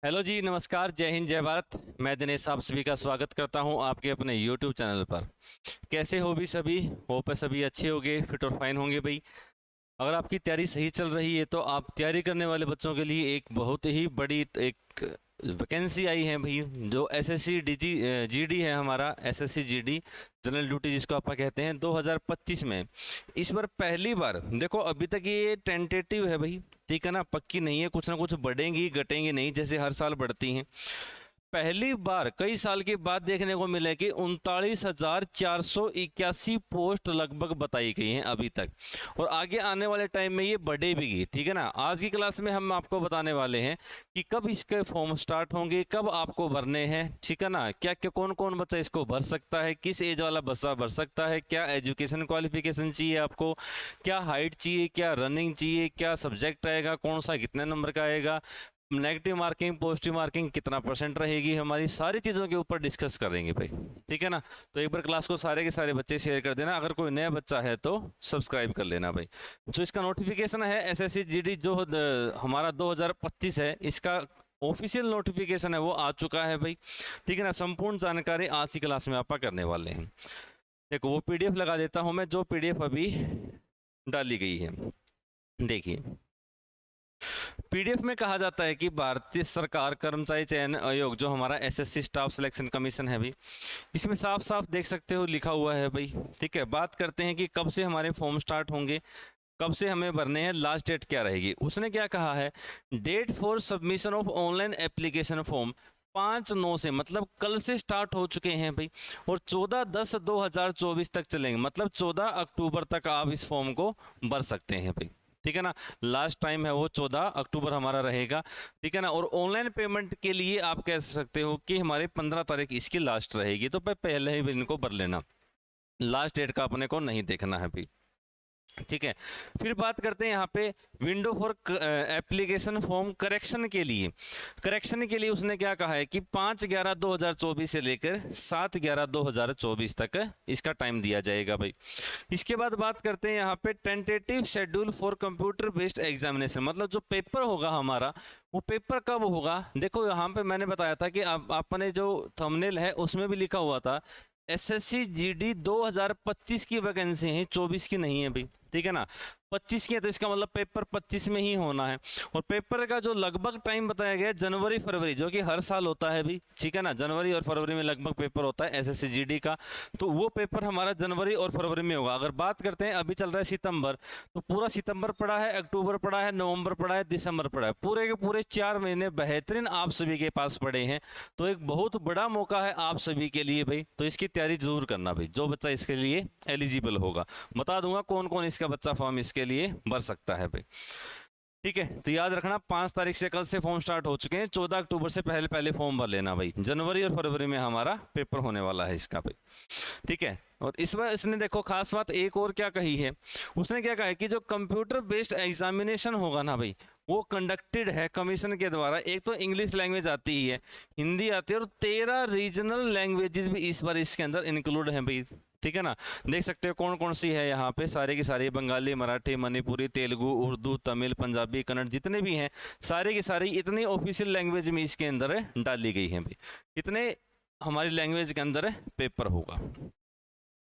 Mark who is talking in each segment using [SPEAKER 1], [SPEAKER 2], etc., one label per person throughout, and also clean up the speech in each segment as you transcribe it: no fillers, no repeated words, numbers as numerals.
[SPEAKER 1] Hello जी, नमस्कार, जय हिंद, जय भारत। मैं दिनेश, आप सभी का स्वागत करता हूं आपके अपने यूट्यूब चैनल पर। कैसे हो भी सभी? होप है सभी अच्छे होंगे, फिट और फाइन होंगे भाई। अगर आपकी तैयारी सही चल रही है तो आप तैयारी करने वाले बच्चों के लिए एक बहुत ही बड़ी एक वैकेंसी आई है भाई, जो एसएससी जीडी है हमारा, एसएससी जीडी जनरल ड्यूटी जिसको आप कहते हैं, 2025 में। इस बार पहली बार देखो, अभी तक ये टेंटेटिव है भाई, ठीक है ना, पक्की नहीं है, कुछ ना कुछ बढ़ेंगी घटेंगी नहीं, जैसे हर साल बढ़ती हैं। पहली बार कई साल के बाद देखने को मिले कि 39,481 पोस्ट लगभग बताई गई हैं अभी तक, और आगे आने वाले टाइम में ये बढ़ेगी, ठीक है ना। आज की क्लास में हम आपको बताने वाले हैं कि कब इसके फॉर्म स्टार्ट होंगे, कब आपको भरने हैं, ठीक है ना, क्या क्या कौन कौन बच्चा इसको भर सकता है, किस एज वाला बच्चा भर सकता है, क्या एजुकेशन क्वालिफिकेशन चाहिए आपको, क्या हाइट चाहिए, क्या रनिंग चाहिए, क्या सब्जेक्ट आएगा, कौन सा कितने नंबर का आएगा, नेगेटिव मार्किंग पॉजिटिव मार्किंग कितना परसेंट रहेगी, हमारी सारी चीज़ों के ऊपर डिस्कस करेंगे भाई, ठीक है ना। तो एक बार क्लास को सारे के सारे बच्चे शेयर कर देना, अगर कोई नया बच्चा है तो सब्सक्राइब कर लेना भाई। जो इसका नोटिफिकेशन है एसएससी जीडी जो हमारा 2025 है, इसका ऑफिशियल नोटिफिकेशन है वो आ चुका है भाई, ठीक है ना। संपूर्ण जानकारी आज की क्लास में आपका करने वाले हैं। देखो वो पीडीएफ लगा देता हूँ मैं, जो पीडीएफ अभी डाली गई है। देखिए, पीडीएफ में कहा जाता है कि भारतीय सरकार कर्मचारी चयन आयोग, जो हमारा एसएससी स्टाफ सिलेक्शन कमीशन है भाई, इसमें साफ साफ देख सकते हो लिखा हुआ है भाई, ठीक है। बात करते हैं कि कब से हमारे फॉर्म स्टार्ट होंगे, कब से हमें भरने हैं, लास्ट डेट क्या रहेगी। उसने क्या कहा है, date for submission of online application form 5/9 से, मतलब कल से स्टार्ट हो चुके हैं भाई, और 14/10/2024 तक चलेंगे, मतलब 14 अक्टूबर तक आप इस फॉर्म को भर सकते हैं भाई, ठीक है ना। लास्ट टाइम है वो 14 अक्टूबर हमारा रहेगा, ठीक है ना। और ऑनलाइन पेमेंट के लिए आप कह सकते हो कि हमारे 15 तारीख इसकी लास्ट रहेगी, तो पहले ही इनको भर लेना, लास्ट डेट का अपने को नहीं देखना है भाई, ठीक है। फिर बात करते हैं यहाँ पे window for application form correction के लिए उसने क्या कहा है कि 5/11/2024 से लेकर 7/11/2024 तक इसका टाइम दिया जाएगा भाई। इसके बाद बात करते हैं यहाँ पे tentative schedule for computer based examination, मतलब जो पेपर होगा हमारा, वो पेपर कब होगा। देखो यहाँ पे मैंने बताया था कि आपने जो थंबनेल है उसमें भी लिखा हुआ था एसएससी जीडी 2025 की वैकेंसी है, 24 की नहीं है भाई, ठीक है ना। 25 की है, तो इसका मतलब पेपर 25 में ही होना है। और पेपर का जो लगभग टाइम बताया गया है जनवरी फरवरी, जो कि हर साल होता है भाई, ठीक है ना, जनवरी और फरवरी में लगभग पेपर होता है एसएससी जीडी का, तो वो पेपर हमारा जनवरी और फरवरी में होगा। अगर बात करते हैं अभी चल रहा है सितंबर, तो पूरा सितंबर पड़ा है, अक्टूबर पड़ा है, नवंबर पड़ा है, दिसंबर पड़ा है, पूरे के पूरे 4 महीने बेहतरीन आप सभी के पास पड़े हैं। तो एक बहुत बड़ा मौका है आप सभी के लिए भाई, तो इसकी तैयारी जरूर करना भाई, जो बच्चा इसके लिए एलिजिबल होगा। बता दूंगा कौन कौन इसका बच्चा फॉर्म इसके लिए भर सकता है भाई, ठीक है। तो याद रखना 5 तारीख से, कल से फॉर्म स्टार्ट हो चुके हैं, 14 अक्टूबर से पहले पहले फॉर्म भर लेना भाई, जनवरी और फरवरी में हमारा पेपर होने वाला है इसका भाई, ठीक है। और इस बार इसने देखो खास बात एक और क्या कही है, उसने क्या कहा है कि जो कंप्यूटर बेस्ड एग्जामिनेशन होगा ना भाई, वो कंडक्टेड है कमीशन के द्वारा। एक तो इंग्लिश लैंग्वेज आती ही है, हिंदी आती है, और 13 रीजनल लैंग्वेजेस भी इस बार इसके अंदर इंक्लूड हैं भाई, ठीक है ना। देख सकते हो कौन कौन सी है यहाँ पे, सारे की सारी, बंगाली, मराठी, मणिपुरी, तेलुगु, उर्दू, तमिल, पंजाबी, कन्नड़, जितने भी हैं सारे की सारी इतनी ऑफिशियल लैंग्वेज में इसके अंदर डाली गई हैं भाई, इतने हमारी लैंग्वेज के अंदर पेपर होगा,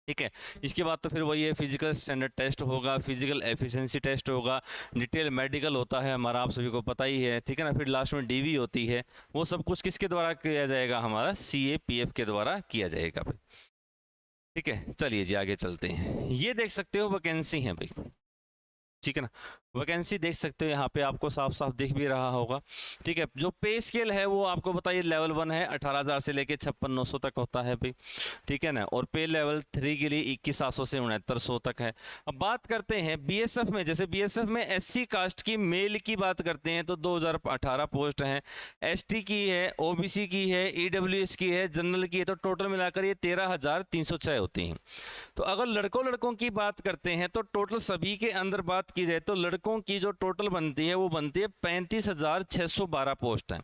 [SPEAKER 1] ठीक है। इसके बाद तो फिर वही है, फिजिकल स्टैंडर्ड टेस्ट होगा, फिजिकल एफिशिएंसी टेस्ट होगा, डिटेल मेडिकल होता है हमारा, आप सभी को पता ही है, ठीक है ना। फिर लास्ट में डीवी होती है, वो सब कुछ किसके द्वारा किया जाएगा, हमारा सीएपीएफ के द्वारा किया जाएगा भाई, ठीक है। चलिए जी आगे चलते हैं। ये देख सकते हो वैकेंसी है भाई, ठीक है ना, वैकेंसी देख सकते हो यहाँ पे, आपको साफ साफ दिख भी रहा होगा, ठीक है। जो पे स्केल है वो आपको बताइए, लेवल 1 है 18,000 से लेके 56,900 तक होता है भाई, ठीक है ना। और पे लेवल 3 के लिए 21,700 से 6900 तक है। अब बात करते हैं बीएसएफ में, जैसे बीएसएफ में एससी कास्ट की मेल की बात करते हैं तो 2018 पोस्ट हैं, एसटी की है, ओबीसी की है, ईडब्ल्यूएस की है, जनरल की है, तो टोटल मिलाकर ये 13,306 होती हैं। तो अगर लड़कों की बात करते हैं तो टोटल सभी के अंदर बात की जाए तो लड़कों की जो टोटल बनती है वो बनती है 35,612 पोस्ट है।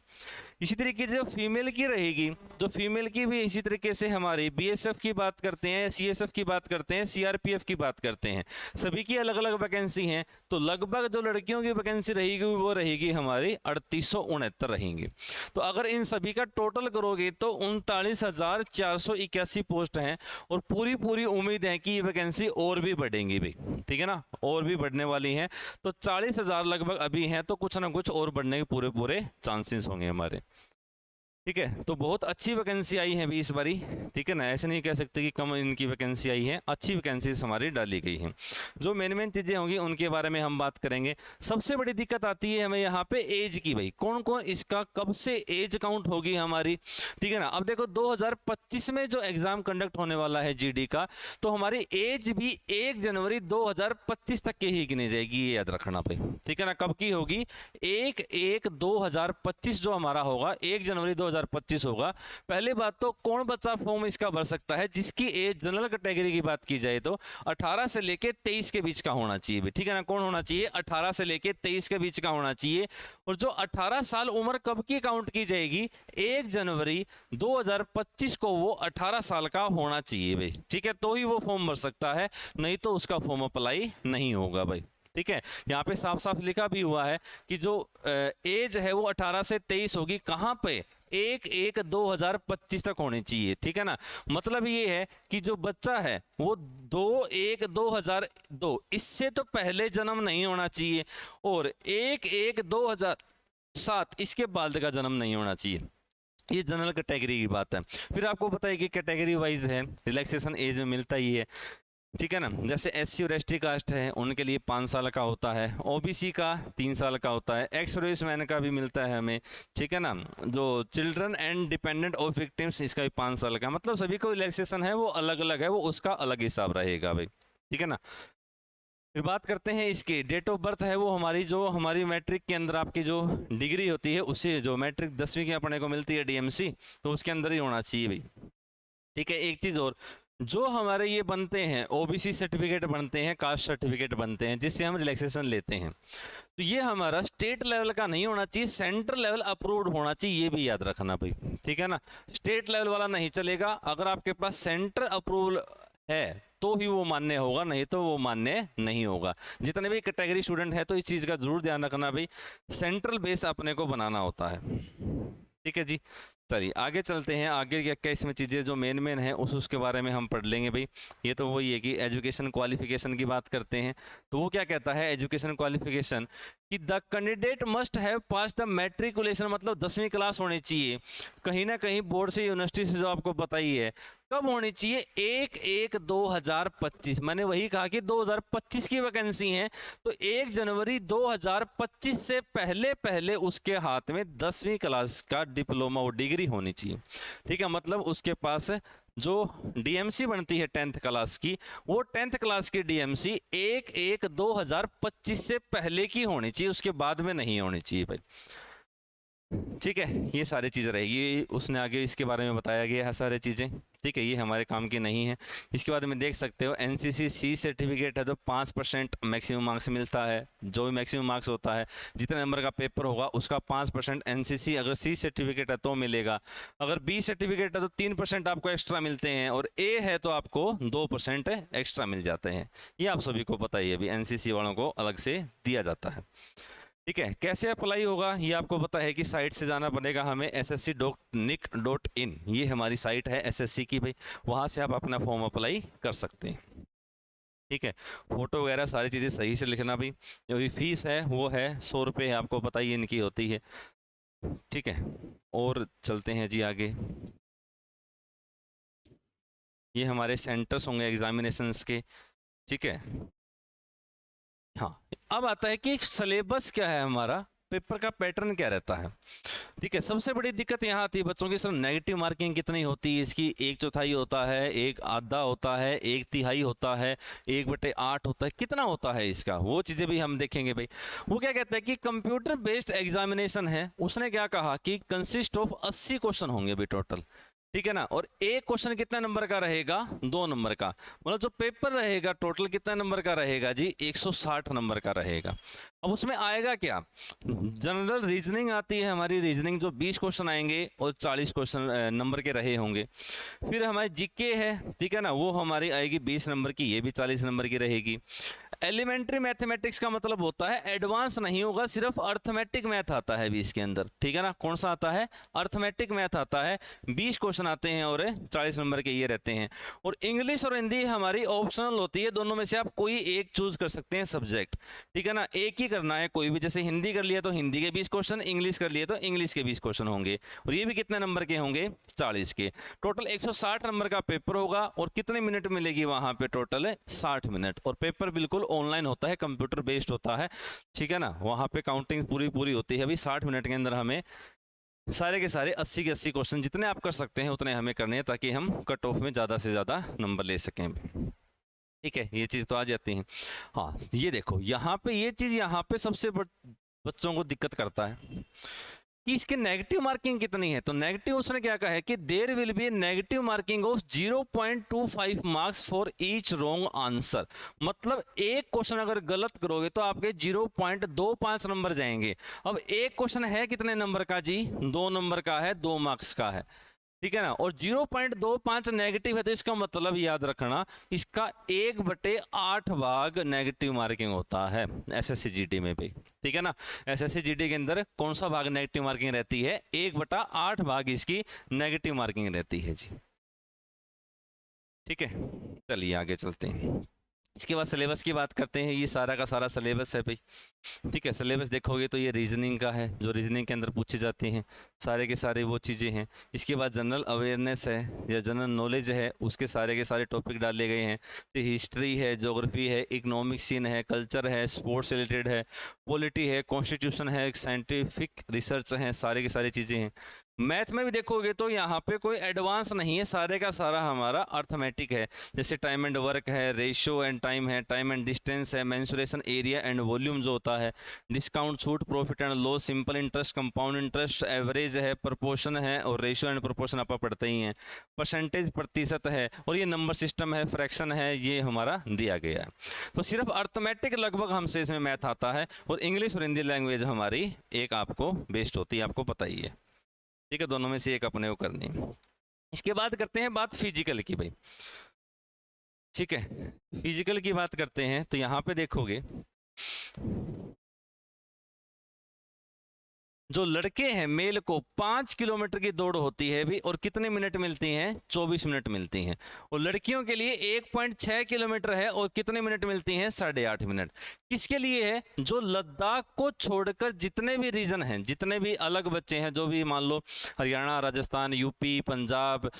[SPEAKER 1] इसी तरीके से जो फीमेल की रहेगी, तो फीमेल की भी इसी तरीके से हमारी बीएसएफ की बात करते हैं, सीएसएफ की बात करते हैं, सीआरपीएफ की बात करते हैं, सभी की अलग अलग वैकेंसी हैं। तो लगभग जो लड़कियों की वैकेंसी रहेगी वो रहेगी हमारी 3869 रहेंगी। तो अगर इन सभी का टोटल करोगे तो 39,481 पोस्ट हैं और पूरी पूरी उम्मीद है कि ये वैकेंसी और भी बढ़ेंगी भाई, ठीक है ना, और भी बढ़ने वाली हैं। तो 40,000 लगभग अभी हैं, तो कुछ ना कुछ और बढ़ने के पूरे पूरे चांसेस होंगे हमारे, ठीक है। तो बहुत अच्छी वैकेंसी आई है अभी इस बारी, ठीक है ना, ऐसे नहीं कह सकते कि कम इनकी वैकेंसी आई है, अच्छी वैकेंसीज हमारी डाली गई हैं। जो मेन चीज़ें होंगी उनके बारे में हम बात करेंगे। सबसे बड़ी दिक्कत आती है हमें यहाँ पे एज की, भाई कौन कौन इसका कब से एज काउंट होगी हमारी, ठीक है ना। अब देखो 2025 में जो एग्ज़ाम कंडक्ट होने वाला है जीडी का, तो हमारी एज भी 1 जनवरी 2025 तक की ही गिनी जाएगी, ये याद रखना भाई, ठीक है ना। कब की होगी? 1/1/2025 जो हमारा होगा 1 जनवरी 2025 होगा। पहली बात तो कौन बच्चा फॉर्म इसका भर सकता है जिसकी एज जनरल कैटेगरी की बात की जाए तो 18 से लेके 23 के बीच का होना चाहिए, ठीक है ना। कौन होना चाहिए? 18 से लेके 23 के बीच का होना चाहिए। और जो 18 साल उम्र कब की काउंट की जाएगी? 1 जनवरी 2025 को वो 18 साल का होना चाहिए भाई, ठीक है, तो ही वो फॉर्म भर सकता है, नहीं तो उसका फॉर्म अप्लाई नहीं होगा भाई, ठीक है। यहाँ पे साफ साफ लिखा भी हुआ है कि जो एज है वो 18 से 23 होगी, कहाँ पे? 1/1/2025 तक होनी चाहिए, ठीक है ना। मतलब ये है कि जो बच्चा है वो 2/1/2002 इससे तो पहले जन्म नहीं होना चाहिए और 1/1/2007 इसके बाद का जन्म नहीं होना चाहिए। ये जनरल कैटेगरी की बात है। फिर आपको पता है कि कैटेगरी वाइज है, रिलैक्सेशन एज में मिलता ही है, ठीक है ना। जैसे एससी और एसटी कास्ट है उनके लिए 5 साल का होता है, ओबीसी का 3 साल का होता है, एक्स सर्विसमैन का भी मिलता है हमें, ठीक है ना। जो children and dependent of victims इसका भी 5 साल का, मतलब सभी को रिलैक्सेशन है वो अलग अलग है, वो उसका अलग हिसाब रहेगा भाई, ठीक है ना। फिर बात करते हैं इसकी डेट ऑफ बर्थ है, वो हमारी मैट्रिक के अंदर आपकी जो डिग्री होती है उससे, जो मैट्रिक 10वीं की अपने को मिलती है डीएमसी, तो उसके अंदर ही होना चाहिए भाई, ठीक है। एक चीज़ और, जो हमारे ये बनते हैं ओबीसी सर्टिफिकेट बनते हैं, कास्ट सर्टिफिकेट बनते हैं जिससे हम रिलैक्सेशन लेते हैं, तो ये हमारा स्टेट लेवल का नहीं होना चाहिए, सेंट्रल लेवल अप्रूव्ड होना चाहिए, ये भी याद रखना भाई, ठीक है ना। स्टेट लेवल वाला नहीं चलेगा, अगर आपके पास सेंटर अप्रूवल है तो ही वो मान्य होगा, नहीं तो वो मान्य नहीं होगा। जितने भी कैटेगरी स्टूडेंट है तो इस चीज़ का जरूर ध्यान रखना भाई, सेंट्रल बेस अपने को बनाना होता है, ठीक है जी। चलिए आगे चलते हैं, आगे क्या क्या इसमें चीज़ें जो मेन है उसके बारे में हम पढ़ लेंगे भाई। ये तो वही है कि एजुकेशन क्वालिफिकेशन की बात करते हैं, तो वो क्या कहता है एजुकेशन क्वालिफिकेशन कि the candidate must have pass the matriculation, मतलब 10वीं क्लास होनी चाहिए कहीं ना कहीं बोर्ड से, यूनिवर्सिटी से, जो आपको पता ही है। कब होनी चाहिए? 1/1/2025, मैंने वही कहा कि 2025 की वैकेंसी है, तो 1 जनवरी 2025 से पहले पहले उसके हाथ में 10वीं क्लास का डिप्लोमा और डिग्री होनी चाहिए, ठीक है। मतलब उसके पास जो डीएमसी बनती है 10th क्लास की, वो 10th क्लास की डीएमसी 1/1/2025 से पहले की होनी चाहिए, उसके बाद में नहीं होनी चाहिए भाई, ठीक है। ये सारी चीज़ें रहेगी, उसने आगे इसके बारे में बताया गया है सारी चीज़ें, ठीक है। ये हमारे काम की नहीं है। इसके बाद में देख सकते हो एनसीसी सी सर्टिफिकेट है तो 5% मैक्सिमम मार्क्स मिलता है, जो भी मैक्सिमम मार्क्स होता है, जितने नंबर का पेपर होगा उसका 5% एनसीसी अगर सी सर्टिफिकेट है तो मिलेगा, अगर बी सर्टिफिकेट है तो 3% आपको एक्स्ट्रा मिलते हैं, और ए है तो आपको 2% एक्स्ट्रा मिल जाते हैं। ये आप सभी को पता ही है, अभी एनसीसी वालों को अलग से दिया जाता है, ठीक है। कैसे अप्लाई होगा ये आपको पता है कि साइट से जाना पड़ेगा हमें, ssc.nic.in, ये हमारी साइट है एसएससी की भाई, वहाँ से आप अपना फॉर्म अप्लाई कर सकते हैं, ठीक है। फोटो वगैरह सारी चीज़ें सही से लिखना भाई। जो भी फीस है वो है 100 रुपये, आपको पता ही इनकी होती है, ठीक है। और चलते हैं जी आगे, ये हमारे सेंटर्स होंगे एग्जामिनेशंस के, ठीक है। हाँ, अब आता है कि सिलेबस क्या है हमारा, पेपर का पैटर्न क्या रहता है, ठीक है। सबसे बड़ी दिक्कत यहाँ आती है बच्चों की, सर नेगेटिव मार्किंग कितनी होती है इसकी? 1/4 होता है, 1/2 होता है, 1/3 होता है, 1/8 होता है, कितना होता है इसका? वो चीज़ें भी हम देखेंगे भाई। वो क्या कहता है कि कंप्यूटर बेस्ड एग्जामिनेशन है, उसने क्या कहा कि कंसिस्ट ऑफ 80 क्वेश्चन होंगे भाई टोटल, ठीक है ना। और एक क्वेश्चन कितना नंबर का रहेगा, 2 नंबर का, मतलब जो पेपर रहेगा टोटल कितना नंबर का रहेगा जी, 160 नंबर का रहेगा। अब उसमें आएगा क्या, जनरल रीजनिंग आती है हमारी, रीजनिंग जो 20 क्वेश्चन आएंगे और 40 क्वेश्चन नंबर के रहे होंगे। फिर हमारी जीके है, ठीक है ना, वो हमारी आएगी 20 नंबर की, ये भी 40 नंबर की रहेगी। एलिमेंट्री मैथमेटिक्स का मतलब होता है एडवांस नहीं होगा, सिर्फ अर्थमेटिक मैथ आता है 20 के अंदर, ठीक है ना। कौन सा आता है, अर्थमेटिक मैथ आता है, 20 क्वेश्चन आते हैं और 40 नंबर के ये रहते हैं। और इंग्लिश और हिंदी हमारी ऑप्शनल होती है, दोनों में से आप कोई एक चूज कर सकते हैं सब्जेक्ट, ठीक है ना। एक ही करना है कोई भी, जैसे हिंदी कर लिया तो हिंदी के 20 क्वेश्चन, इंग्लिश कर लिया तो इंग्लिश के 20 क्वेश्चन होंगे, और ये भी कितने नंबर के होंगे, 40 के। टोटल 160 नंबर का पेपर होगा, और कितने मिनट मिलेगी वहां पे, टोटल 60 मिनट। और पेपर बिल्कुल ऑनलाइन होता है, कंप्यूटर बेस्ड होता है, ठीक है ना। वहां पे काउंटिंग पूरी होती है। अभी 60 मिनट के अंदर हमें सारे के सारे 80 के 80 क्वेश्चन जितने आप कर सकते हैं उतने हमें करने हैं, ताकि हम कट ऑफ में ज़्यादा से ज़्यादा नंबर ले सकें, ठीक है। ये चीज़ तो आ जाती है। हाँ, ये देखो यहाँ पे ये चीज़ यहाँ पे सबसे बच्चों को दिक्कत करता है कि इसकी नेगेटिव मार्किंग कितनी है। तो नेगेटिव उसने क्या कहा है कि there will be negative marking of 0.25 marks for each wrong answer. मतलब एक क्वेश्चन अगर गलत करोगे तो आपके 0.25 नंबर जाएंगे। अब एक क्वेश्चन है कितने नंबर का जी, 2 नंबर का है, 2 मार्क्स का है, ठीक है ना। और 0.25 नेगेटिव है, तो इसका मतलब याद रखना इसका 1/8 भाग नेगेटिव मार्किंग होता है एसएससी जीडी में भी, ठीक है ना। एसएससी जीडी के अंदर कौन सा भाग नेगेटिव मार्किंग रहती है, 1/8 भाग इसकी नेगेटिव मार्किंग रहती है जी, ठीक है। चलिए आगे चलते हैं। इसके बाद सिलेबस की बात करते हैं। ये सारा का सारा सिलेबस है भाई, ठीक है। सिलेबस देखोगे तो ये रीजनिंग का है, जो रीजनिंग के अंदर पूछी जाती हैं सारे के सारे वो चीज़ें हैं। इसके बाद जनरल अवेयरनेस है या जनरल नॉलेज है, उसके सारे के सारे टॉपिक डाले गए हैं। तो हिस्ट्री है, ज्योग्राफी है, इकोनॉमिक्स है, कल्चर है, स्पोर्ट्स से रिलेटेड है, पॉलिटी है, कॉन्स्टिट्यूशन है, साइंटिफिक रिसर्च है, सारे की सारी चीज़ें हैं। मैथ में भी देखोगे तो यहाँ पे कोई एडवांस नहीं है, सारे का सारा हमारा अर्थमेटिक है। जैसे टाइम एंड वर्क है, रेशियो एंड टाइम है, टाइम एंड डिस्टेंस है, मेंसुरेशन एरिया एंड वॉल्यूम जो होता है, डिस्काउंट छूट, profit and loss, simple interest, compound interest, average है, प्रोपोर्शन है, और रेशियो एंड प्रोपोर्शन आप पढ़ते ही हैं, परसेंटेज प्रतिशत है, और ये नंबर सिस्टम है, फ्रैक्शन है, ये हमारा दिया गया है। तो सिर्फ अर्थमेटिक लगभग हमसे इसमें मैथ आता है, और इंग्लिश और हिंदी लैंग्वेज हमारी एक आपको बेस्ड होती है, आपको पता ही है, ठीक है। दोनों में से एक अपने को करनी। इसके बाद करते हैं बात फिजिकल की भाई, ठीक है। फिजिकल की बात करते हैं तो यहाँ पे देखोगे जो लड़के हैं मेल को 5 किलोमीटर की दौड़ होती है भी, और कितने मिनट मिलती हैं, 24 मिनट मिलती हैं। और लड़कियों के लिए 1.6 किलोमीटर है और कितने मिनट मिलती हैं, 8.5 मिनट। किसके लिए है, जो लद्दाख को छोड़कर जितने भी रीजन हैं, जितने भी अलग बच्चे हैं, जो भी मान लो हरियाणा, राजस्थान, यूपी, पंजाब,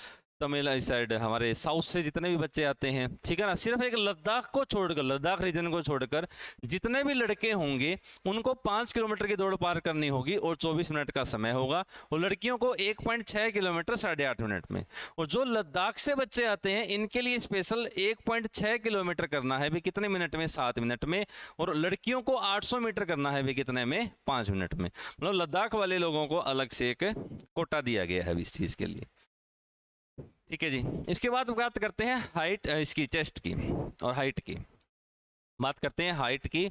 [SPEAKER 1] तमिल साइड, हमारे साउथ से जितने भी बच्चे आते हैं, ठीक है ना, सिर्फ एक लद्दाख को छोड़कर, लद्दाख रीजन को छोड़कर जितने भी लड़के होंगे उनको 5 किलोमीटर की दौड़ पार करनी होगी और 24 मिनट का समय होगा। और लड़कियों को 1.6 किलोमीटर 8.5 मिनट में। और जो लद्दाख से बच्चे आते हैं इनके लिए स्पेशल 1.6 किलोमीटर करना है भी कितने मिनट में, 7 मिनट में। और लड़कियों को 800 मीटर करना है भी कितने में, 5 मिनट में। मतलब लद्दाख वाले लोगों को अलग से एक कोटा दिया गया है इस चीज़ के लिए, ठीक है जी। इसके बाद बात करते हैं हाइट, इसकी चेस्ट की और हाइट की बात करते हैं, हाइट की,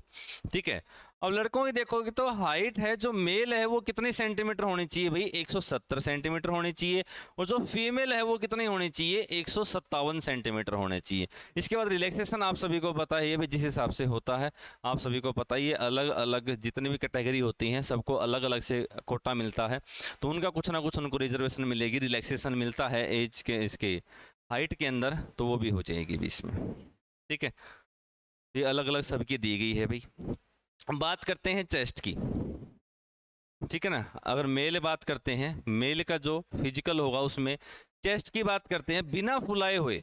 [SPEAKER 1] ठीक है। अब लड़कों की देखोगे तो हाइट है, जो मेल है वो कितनी सेंटीमीटर होनी चाहिए भाई, 170 सेंटीमीटर होनी चाहिए। और जो फीमेल है वो कितनी होनी चाहिए, 157 सेंटीमीटर होने चाहिए। इसके बाद रिलैक्सेशन आप सभी को पता है, ये भी जिस हिसाब से होता है आप सभी को पता ही है। अलग अलग जितनी भी कैटेगरी होती हैं सबको अलग अलग से कोटा मिलता है, तो उनका कुछ ना कुछ उनको रिजर्वेशन मिलेगी, रिलैक्सेशन मिलता है एज के, इसके हाइट के अंदर, तो वो भी हो जाएगी बीच में, ठीक है। ये अलग अलग सबकी दी गई है भाई। बात करते हैं चेस्ट की, ठीक है ना। अगर मेल बात करते हैं, मेल का जो फिजिकल होगा उसमें चेस्ट की बात करते हैं बिना फुलाए हुए,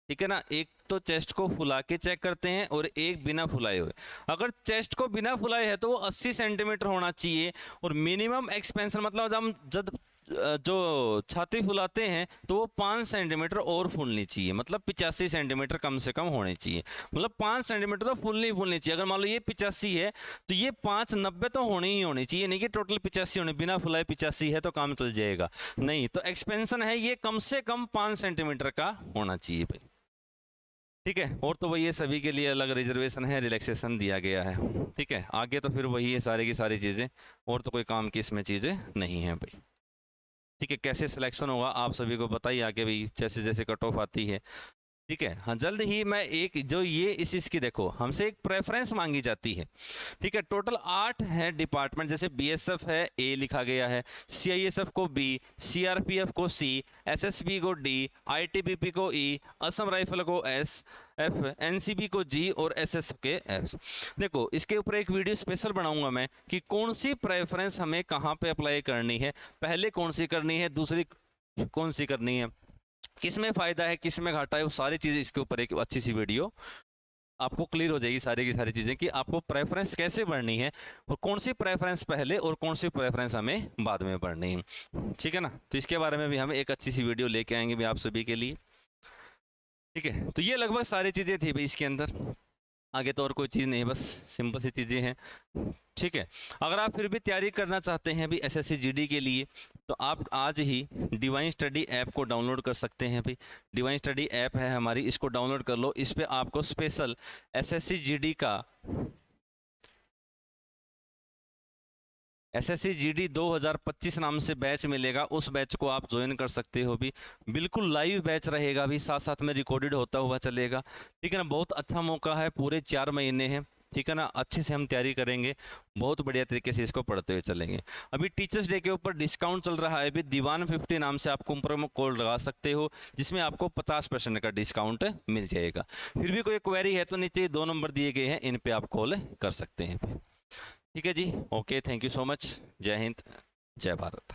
[SPEAKER 1] ठीक है ना। एक तो चेस्ट को फुला के चेक करते हैं और एक बिना फुलाए हुए। अगर चेस्ट को बिना फुलाए है तो वो 80 सेंटीमीटर होना चाहिए। और मिनिमम एक्सपेंशन मतलब जब जो छाती फुलाते हैं तो वो 5 सेंटीमीटर और फूलनी चाहिए, मतलब 85 सेंटीमीटर कम से कम होने चाहिए। मतलब 5 सेंटीमीटर तो फूलनी चाहिए। अगर मान लो ये 85 है तो ये 590 तो होनी चाहिए, नहीं कि टोटल 85 होने, बिना फुलाए 85 है तो काम चल जाएगा, नहीं। तो एक्सपेंशन है ये कम से कम 5 सेंटीमीटर का होना चाहिए भाई, ठीक है। और तो वही है, सभी के लिए अलग रिजर्वेशन है, रिलैक्सेशन दिया गया है, ठीक है। आगे तो फिर वही है सारी की सारी चीज़ें, और तो कोई काम की इसमें चीज़ें नहीं है भाई, ठीक है। कैसे सिलेक्शन होगा आप सभी को बताइए आगे भाई, जैसे जैसे कट ऑफ आती है, ठीक है। हाँ, जल्द ही मैं एक जो ये इस इसकी देखो हमसे एक प्रेफरेंस मांगी जाती है, ठीक है। टोटल 8 है डिपार्टमेंट, जैसे बीएसएफ है ए लिखा गया है, सीआईएसएफ को बी, सीआरपीएफ को सी, एसएसबी को डी, आईटीबीपी को ई, असम राइफल को एस, एफ, एनसीबी को जी और एसएस के एफ। देखो इसके ऊपर एक वीडियो स्पेशल बनाऊंगा मैं कि कौन सी प्रेफरेंस हमें कहाँ पे अप्लाई करनी है, पहले कौन सी करनी है, दूसरी कौन सी करनी है, किस में फ़ायदा है, किस में घाटा है, वो सारी चीज़ें इसके ऊपर एक अच्छी सी वीडियो आपको क्लियर हो जाएगी, सारी की सारी चीज़ें कि आपको प्रेफरेंस कैसे बढ़नी है और कौन सी प्रेफरेंस पहले और कौन सी प्रेफरेंस हमें बाद में बढ़नी है, ठीक है ना। तो इसके बारे में भी हम एक अच्छी सी वीडियो लेके आएंगे भी आप सभी के लिए, ठीक है। तो ये लगभग सारी चीज़ें थी भाई इसके अंदर, आगे तो और कोई चीज़ नहीं, बस सिंपल सी चीज़ें हैं, ठीक है। अगर आप फिर भी तैयारी करना चाहते हैं भी एसएससी जीडी के लिए तो आप आज ही डिवाइन स्टडी ऐप को डाउनलोड कर सकते हैं भाई। डिवाइन स्टडी ऐप है हमारी, इसको डाउनलोड कर लो। इस पे आपको स्पेशल एसएससी जीडी का एसएससी जीडी 2025 नाम से बैच मिलेगा, उस बैच को आप ज्वाइन कर सकते हो भी। बिल्कुल लाइव बैच रहेगा भी, साथ साथ में रिकॉर्डेड होता हुआ चलेगा, ठीक है ना। बहुत अच्छा मौका है, पूरे 4 महीने हैं, ठीक है ना। अच्छे से हम तैयारी करेंगे, बहुत बढ़िया तरीके से इसको पढ़ते हुए चलेंगे। अभी टीचर्स डे के ऊपर डिस्काउंट चल रहा है अभी, दीवान 50 नाम से आप प्रोमो कोड लगा सकते हो, जिसमें आपको 50% का डिस्काउंट मिल जाएगा। फिर भी कोई क्वेरी है तो नीचे 2 नंबर दिए गए हैं, इन पे आप कॉल कर सकते हैं, ठीक है जी। Okay, thank you so much. जय हिंद, जय भारत।